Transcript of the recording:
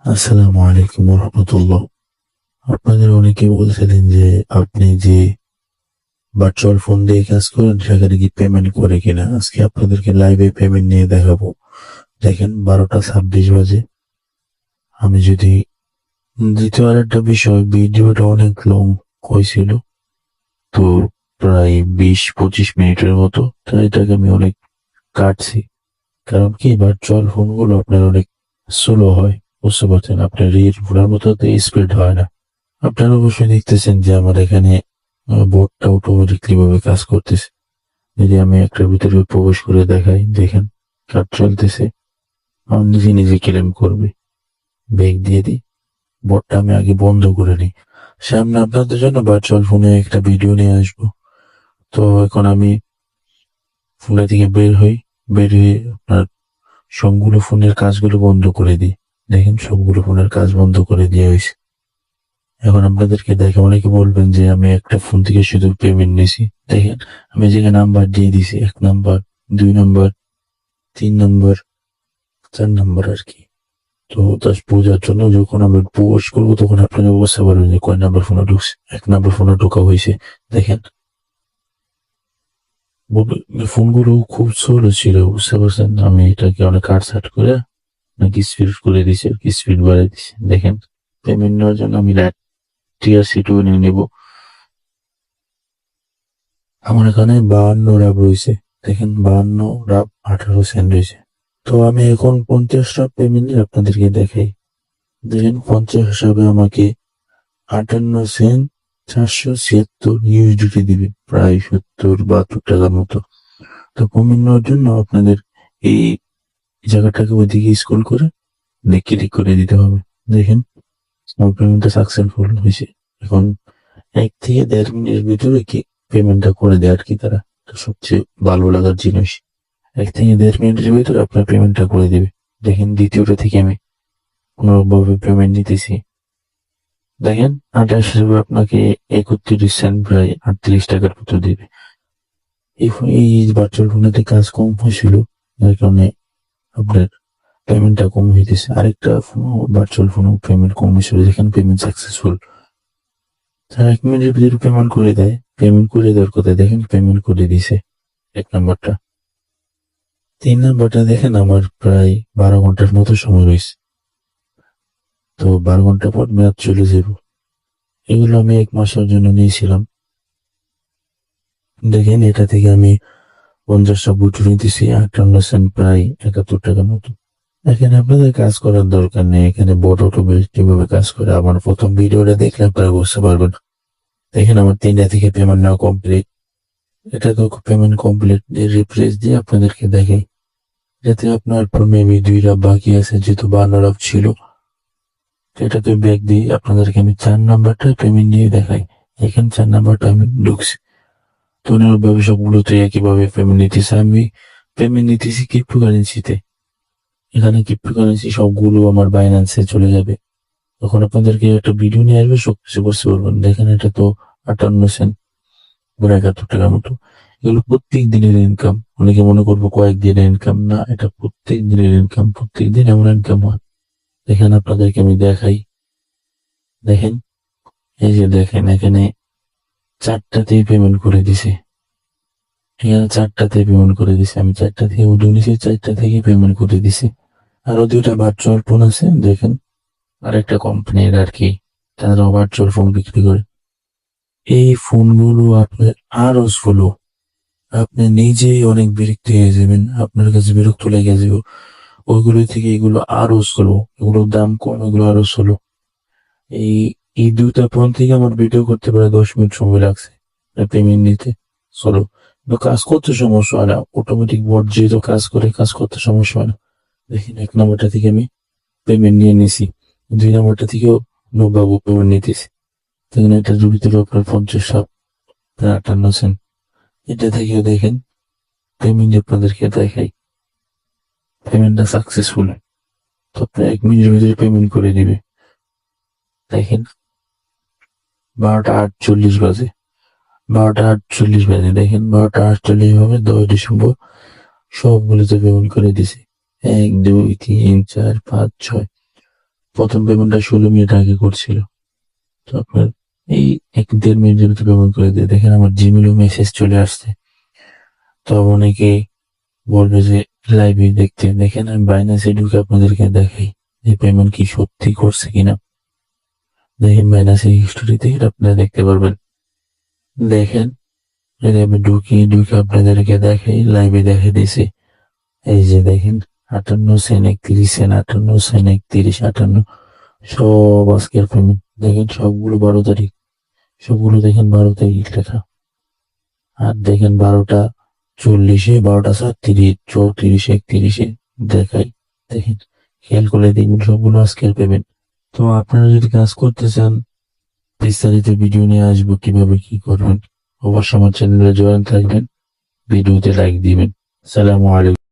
আসসালামু আলাইকুম রহমতুল্লাহ। আপনাদের অনেকে বলছিলেন যে আপনি যে ভার্চুয়াল ফোন দিয়ে কাজ করেন সেখানে কি পেমেন্ট করে কিনা। আজকে আপনাদেরকে লাইভে পেমেন্ট নিয়ে দেখাবো। দেখেন 12টা 26 বাজে। আমি যদি দ্বিতীয় আর একটা বিষয়, ভিডিওটা অনেক লং হয়েছিল, তো প্রায় 20-25 মিনিটের মতো। তাই এটাকে আমি অনেক কাটছি। কারণ কি, ভার্চুয়াল ফোনগুলো আপনার অনেক স্লো হয়, বুঝতে পারছেন, আপনার রিয়েল ফোনের মতো স্পিড হয় না। আপনারা অবশ্যই দেখতেছেন যে আমার এখানে বোর্ডটা অটোমেটিকলি ভাবে কাজ করতেছে। যদি আমি একটার ভিতরে প্রবেশ করে দেখাই, দেখেন কাজ চলতেছে, আমার নিজে নিজে ক্লেম করবে। ব্যাক দিয়ে দিই, বোর্ডটা আমি আগে বন্ধ করে নিই। সামনে আপনাদের জন্য ভার্চুয়াল ফোনে একটা ভিডিও নিয়ে আসবো। তো এখন আমি ফোনে থেকে বের হই, বের হয়ে আপনার সবগুলো ফোনের কাজগুলো বন্ধ করে দিই। দেখেন সবগুলো ফোনের কাজ বন্ধ করে দিয়ে হয়েছে। এখন আপনাদেরকে দেখে অনেকে বলবেন যে আমি একটা ফোন থেকে শুধু পেমেন্ট নিছি। দেখেন আমি যেখানে নাম্বার দিয়ে দিছি, 1 নাম্বার, 2 নাম্বার, 3 নাম্বার, 4 নাম্বার আর কি। তো তা বোঝার জন্য যখন আমি পোস্ট করবো তখন আপনারা বুঝতে পারবেন যে কয় নাম্বার ফোনে ঢুকছে। 1 নাম্বার ফোনে ঢোকা হয়েছে। দেখেন ফোনগুলো খুব স্লো ছিল, বুঝতে পারছেন। আমি এটাকে অনেক কাটছাট করে নাকি স্পিড করে দিছি আর কি, স্পিড বাড়িয়ে দিছি। দেখেন পেমেন্ট নেওয়ার জন্য আমি টিআরসি2 নিয়ে নেবো। আমার এখানে 52 রাব রয়েছে। দেখেন 52 রাব 18 সেন্ট রয়েছে। তো আমি এখন 50 রাব পেমেন্ট আপনাদেরকে দেখাই। দেখেন 50 হিসাবে আমাকে 58 সেন্ট 476 ইউএসডিটি দিবে, প্রায় 70-72 টাকার মতো। তো পেমেন্ট নেওয়ার জন্য আপনাদের এই জায়গাটাকে ওইদিকে স্ক্রল করে ক্লিক করে দিতে হবে। দেখেন আমার পেমেন্টটা সাকসেসফুল হয়েছে। এখন 1 থেকে 1.5 মিনিটের ভিতরে কি পেমেন্টটা করে দেয় আর কি তারা। তো সবচেয়ে ভালো লাগার জিনিস, 1 থেকে 1.5 মিনিটের ভিতরে আপনার পেমেন্টটা করে দিবে। দেখেন দ্বিতীয়টা থেকে আমি কোনোভাবে পেমেন্ট নিতেছি। দেখেন 28 হিসেবে আপনাকে 31 সেন্ট, প্রায় 38 টাকার মতো দিবে। এই ভার্চুয়াল ফোনেতে কাজ কম হয়েছিল, যার কারণে আপনার পেমেন্টটা কম হইতেছে। আরেকটা ভার্চুয়াল ফোন পেমেন্ট কম হয়েছিল, যেখানে পেমেন্ট সাকসেসফুল। তারা 1 মিনিটের ভিতরে পেমেন্ট করে দেয়। পেমেন্ট করে দেওয়ার কথা, দেখেন পেমেন্ট করে দিছে 1 নাম্বারটা। 3 নাম্বারটা দেখেন আমার প্রায় 12 ঘন্টার মতো সময় রয়েছে। তো 12 ঘন্টা পর মেয়াদ চলে যাব। এগুলো আমি 1 মাসের জন্য নিয়েছিলাম। দেখেন এটা থেকে আমি 50টা বুট নিতেছি, 58 সেন্ট, প্রায় 71 টাকার মতো। এখানে আপনাদের কাজ করার দরকার নেই, এখানে বোট অটোমেটিক কিভাবে কাজ করে আমার প্রথম ভিডিওটা দেখলে আপনারা বুঝতে পারবেন। দেখেন আমার 3টা থেকে পেমেন্ট নেওয়া কমপ্লিট। এটা তো পেমেন্ট কমপ্লিট, রিফ্রেশ দিয়ে আপনাদেরকে দেখাই। যাতে আপনার মেবি 2 রাত বাকি আছে, যেহেতু 52 রাত ছিল। এটাতে ব্যাক দিয়ে আপনাদেরকে আমি 4 নাম্বারটা পেমেন্ট নিয়ে দেখাই। এখানে 4 নাম্বারটা আমি ঢুকছি। তো ভাবে সবগুলোতে একইভাবে পেমেন্ট নিতেছি। আমি পেমেন্ট নিতেছি ক্রিপ্টোকারেন্সিতে। এখানে ক্রিপ্টোকারেন্সি সবগুলো আমার বাইন্যান্সে চলে যাবে। তখন আপনাদেরকে একটা ভিডিও নিয়ে আসবে, সবকিছু বুঝতে পারবেন। দেখেন এটা তো 58 সেন্ট, 71 টাকার মতো। এগুলো প্রত্যেক দিনের ইনকাম। অনেকে মনে করবো কয়েকদিনের ইনকাম, না, এটা প্রত্যেক দিনের ইনকাম। প্রত্যেক দিন এমন ইনকাম হয়। দেখেন আপনাদেরকে আমি দেখাই। দেখেন এই যে দেখেন এখানে 4টাতেই পেমেন্ট করে দিছে। এখানে 4টাতে পেমেন্ট করে দিছে। আমি 4টা থেকে উঠে নিছি, 4টা থেকে পেমেন্ট করে দিছি। আরো 2টা ভার্চুয়াল ফোন আছে, দেখেন আরেকটা কোম্পানির আর কি, তারা ভার্চুয়াল ফোন বিক্রি করে। এই ফোনগুলো আপনার আরো স্লো। আপনি নিজেই অনেক বিরক্ত হয়ে যাবেন, আপনার কাছে বিরক্ত লেগে যাবে। ওইগুলো থেকে এগুলো আরো স্লো, এগুলোর দাম কম, এগুলো আরো স্লো। এই এই 2টা ফোন থেকে আমার ভিডিও করতে প্রায় 10 মিনিট সময় লাগছে পেমেন্ট নিতে। চলো, কাজ করতে সমস্যা হয় না, অটোমেটিক বোর্ড যেহেতু কাজ করে, কাজ করতে সমস্যা হয় না। দেখেন 1 নাম্বারটা থেকে আমি পেমেন্ট নিয়ে নিছি, 2 নাম্বারটা থেকেও বাবু পেমেন্ট নিতেছি। দেখেন এটার ভিতরে আপনার 50 প্রায় 58 সেন্ট। এটা থেকেও দেখেন পেমেন্ট আপনাদেরকে দেখাই, পেমেন্টটা সাকসেসফুল। তো আপনার 1 মিনিটের ভিতরে পেমেন্ট করে দিবে। দেখেন 12টা 48 বাজে, 12টা 48 বাজে। দেখেন 12টা 48 হবে 10 ডিসেম্বর। সবগুলোতে পেমেন্ট করে দিছি। 1, 2, 3, 4, 5, 6, প্রথম পেমেন্টটা 16 মিনিট আগে করছিল, তো আপনার এই 1-1.5 মিনিটের ভিতরে পেমেন্ট করে দিয়ে দেখেন আমার জিমেইলে মেসেজ চলে আসছে। তো অনেকে বলবে যে লাইভে দেখতে, দেখেন আমি বাইন্যান্সে ঢুকে আপনাদেরকে দেখাই যে পেমেন্ট কি সত্যি করছে কিনা। দেখেন বাইন্যান্সের হিস্টোরিতে এটা আপনারা দেখতে পারবেন। দেখেন যদি আমি ঢুকে আপনাদেরকে দেখাই, লাইভে দেখে দিছি। এই যে দেখেন 58 সেন্ট, 31 সেন্ট, 58 সেন্ট, 31, 58 সব আজকের পেমেন্ট। দেখেন সবগুলো 12 তারিখ, সবগুলো দেখেন 12 তারিখ লেখা। আর দেখেন 12টা 40-এ, 12টা 37, 34, 31-এ দেখাই। দেখেন খেয়াল করে দেখবেন সবগুলো আজকের পেমেন্ট। তো আপনারা যদি কাজ করতে চান, বিস্তারিত ভিডিও নিয়ে আসবো কিভাবে কি করবেন। অবশ্যই আমার চ্যানেলে জয়েন থাকবেন, ভিডিওতে লাইক দিবেন। আসসালামু আলাইকুম।